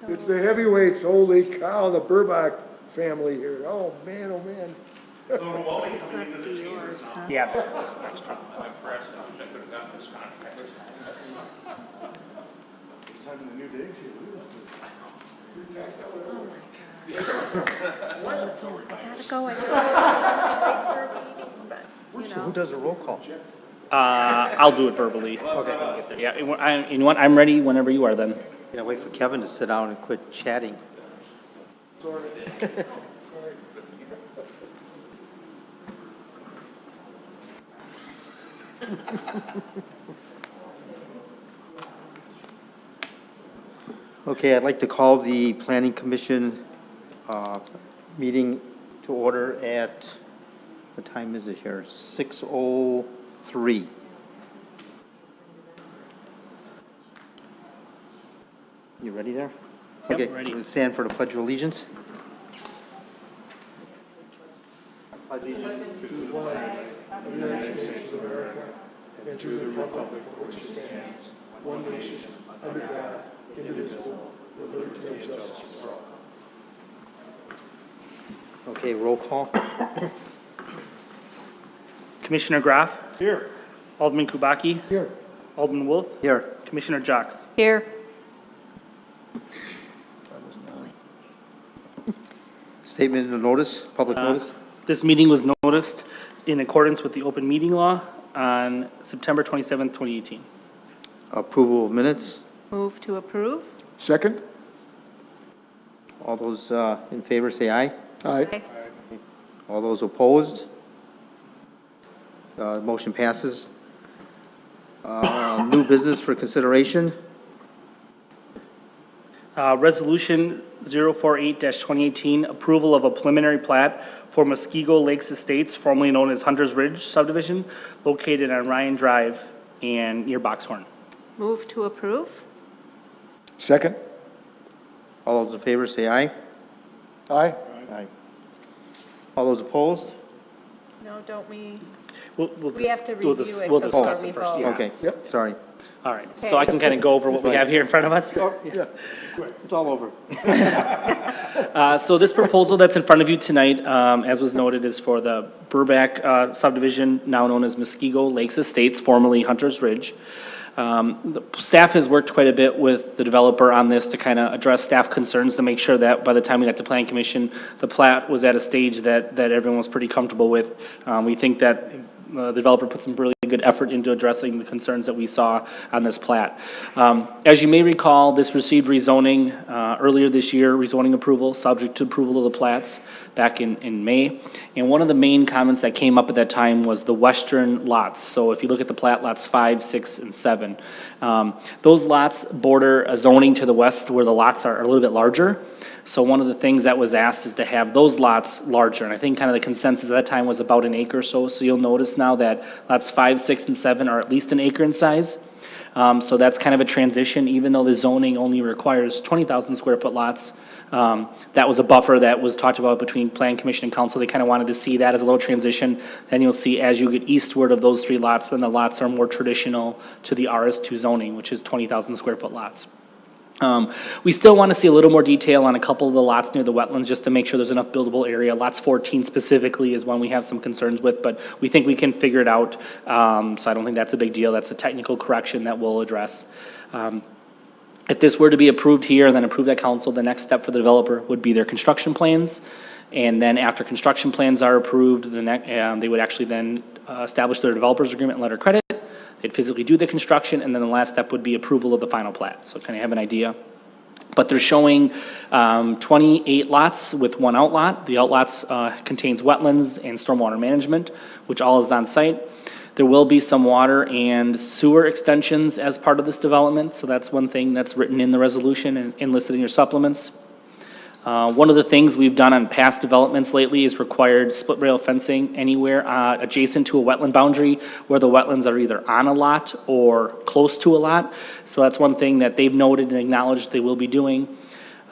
It's the heavyweights, holy cow, the Burbach family here. Oh, man, oh, man. So Rowley coming into the chambers now. Yeah, that's just extra. I'm impressed. I wish I could have gotten this contract. It's time for the new digs here. I gotta go. I gotta wait for a meeting, but, you know. Who does a roll call? I'll do it verbally. Okay. Yeah, you know what, I'm ready whenever you are then. Yeah, wait for Kevin to sit down and quit chatting. Sorry. Okay, I'd like to call the Planning Commission meeting to order at, what time is it here? 6:03. You ready there? Yep, Okay, ready. we'll stand for the Pledge of Allegiance. Allegiance. To the flag of the United States of America and to the republic for which it stands, one nation, under God, indivisible, with liberty and justice for all. Okay, roll call. Commissioner Graff, Here. Alderman Kubaki, Here. Alderman Wolf, Here. Commissioner Jocks. Here. Statement of notice, public notice. This meeting was noticed in accordance with the open meeting law on September 27th, 2018. Approval of minutes. Move to approve. Second? All those in favor say aye. Aye. Okay. All those opposed? Motion passes. New business for consideration. Resolution 048-2018, approval of a preliminary plat for Muskego Lakes Estates, formerly known as Hunter's Ridge subdivision, located on Ryan Drive and near Boxhorn. Move to approve. Second? All those in favor say aye. Aye. Aye. All those opposed? No, don't we? We have to we'll review it we'll before discuss we it first, vote. yeah. Okay, Yep. sorry. All right, so I can kind of go over what we have here in front of us. Yeah. It's all over. So this proposal that's in front of you tonight, as was noted, is for the Burbach subdivision, now known as Muskego Lakes Estates, formerly Hunter's Ridge. The staff has worked quite a bit with the developer on this to kind of address staff concerns to make sure that by the time we got to Planning Commission, the plat was at a stage that everyone was pretty comfortable with. We think that the developer put some really good effort into addressing the concerns that we saw on this plat. As you may recall, this received rezoning earlier this year, rezoning approval, subject to approval of the plats back in May. And one of the main comments that came up at that time was the western lots. So if you look at the plat, lots 5, 6, and 7, those lots border a zoning to the west where the lots are a little bit larger. So one of the things that was asked is to have those lots larger, and I think kind of the consensus at that time was about an acre or so. So you'll notice now that lots 5, 6, and 7 are at least an acre in size. So that's kind of a transition, even though the zoning only requires 20,000 square foot lots. That was a buffer that was talked about between Plan Commission and Council. They kind of wanted to see that as a little transition. Then you'll see as you get eastward of those 3 lots, then the lots are more traditional to the RS2 zoning, which is 20,000 square foot lots. We still want to see a little more detail on a couple of the lots near the wetlands just to make sure there's enough buildable area. Lots 14 specifically is one we have some concerns with, but we think we can figure it out. So I don't think that's a big deal. That's a technical correction that we'll address. If this were to be approved here and then approved at council, the next step for the developer would be their construction plans. And then after construction plans are approved, they would actually then establish their developer's agreement and letter of credit. They'd physically do the construction, and then the last step would be approval of the final plat. So kind of have an idea. But they're showing 28 lots with 1 outlot. The outlots contains wetlands and stormwater management, which all is on site. There will be some water and sewer extensions as part of this development. So that's one thing that's written in the resolution and listed in your supplements. One of the things we've done on past developments lately is required split rail fencing anywhere adjacent to a wetland boundary where the wetlands are either on a lot or close to a lot. So that's one thing that they've noted and acknowledged they will be doing.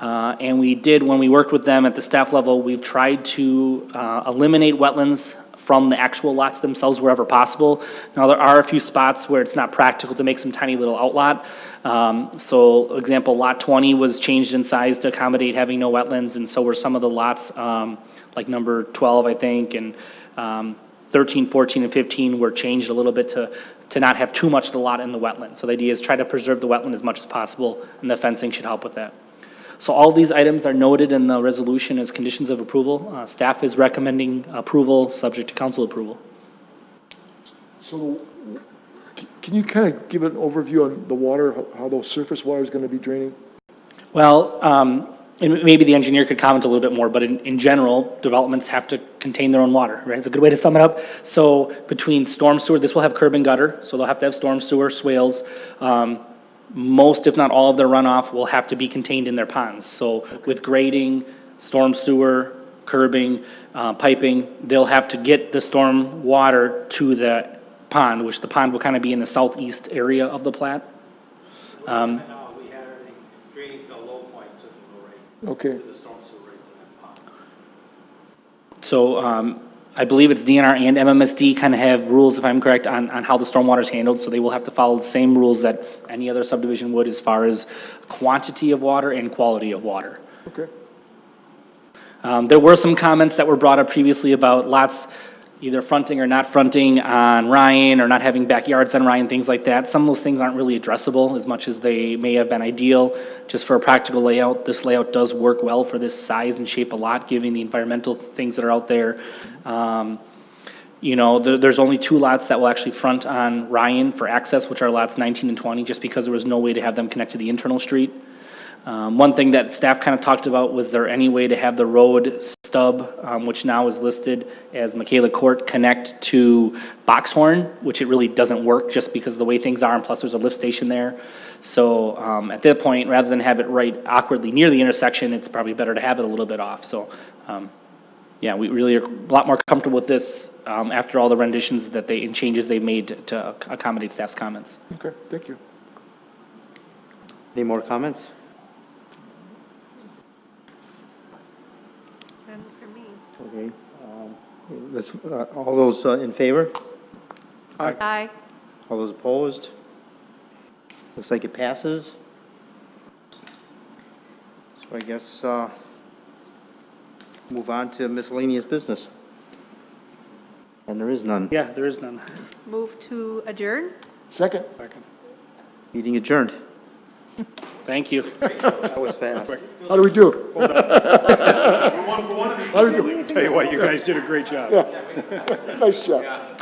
And we did, when we worked with them at the staff level, we've tried to eliminate wetlands from the actual lots themselves wherever possible. Now, there are a few spots where it's not practical to make some tiny little outlot. So, example, lot 20 was changed in size to accommodate having no wetlands, and so were some of the lots, like number 12, I think, and 13, 14, and 15 were changed a little bit to not have too much of the lot in the wetland. So the idea is try to preserve the wetland as much as possible, and the fencing should help with that. So all these items are noted in the resolution as conditions of approval. Staff is recommending approval, subject to council approval. So, can you kind of give an overview on the water, how the surface water is going to be draining? Well, and maybe the engineer could comment a little bit more, but in general, developments have to contain their own water, right? It's a good way to sum it up. So between storm sewer, this will have curb and gutter, so they'll have to have storm sewer, swales. Most, if not all of their runoff will have to be contained in their ponds. So with grading, storm sewer, curbing, piping, they'll have to get the storm water to the pond, which the pond will kind of be in the southeast area of the plat. We have everything draining to the low points of the rate, Okay, to the storm sewer rate in that pond. So I believe it's DNR and MMSD kind of have rules, if I'm correct, on how the stormwater is handled. So they will have to follow the same rules that any other subdivision would as far as quantity of water and quality of water. okay. There were some comments that were brought up previously about lots either fronting or not fronting on Ryan or not having backyards on Ryan, things like that. Some of those things aren't really addressable as much as they may have been ideal. Just for a practical layout, this layout does work well for this size and shape a lot, given the environmental things that are out there. You know, there's only 2 lots that will actually front on Ryan for access, which are lots 19 and 20, just because there was no way to have them connect to the internal street. One thing that staff kind of talked about, was there any way to have the road stub, which now is listed as Michaela Court, connect to Boxhorn, which it really doesn't work just because of the way things are, and plus there's a lift station there. So at that point, rather than have it right awkwardly near the intersection, it's probably better to have it a little bit off. So yeah, we really are a lot more comfortable with this after all the renditions and changes they've made to accommodate staff's comments. Okay, thank you. Any more comments? None for me. Okay. Let's, all those in favor? Aye. All those opposed? Looks like it passes. So I guess, move on to miscellaneous business. And there is none. Yeah, there is none. Move to adjourn? Second? Meeting adjourned. Thank you. That was fast. How do we do? We're one for one of these. How do we do? Tell you what, you guys did a great job. Yeah. Nice job.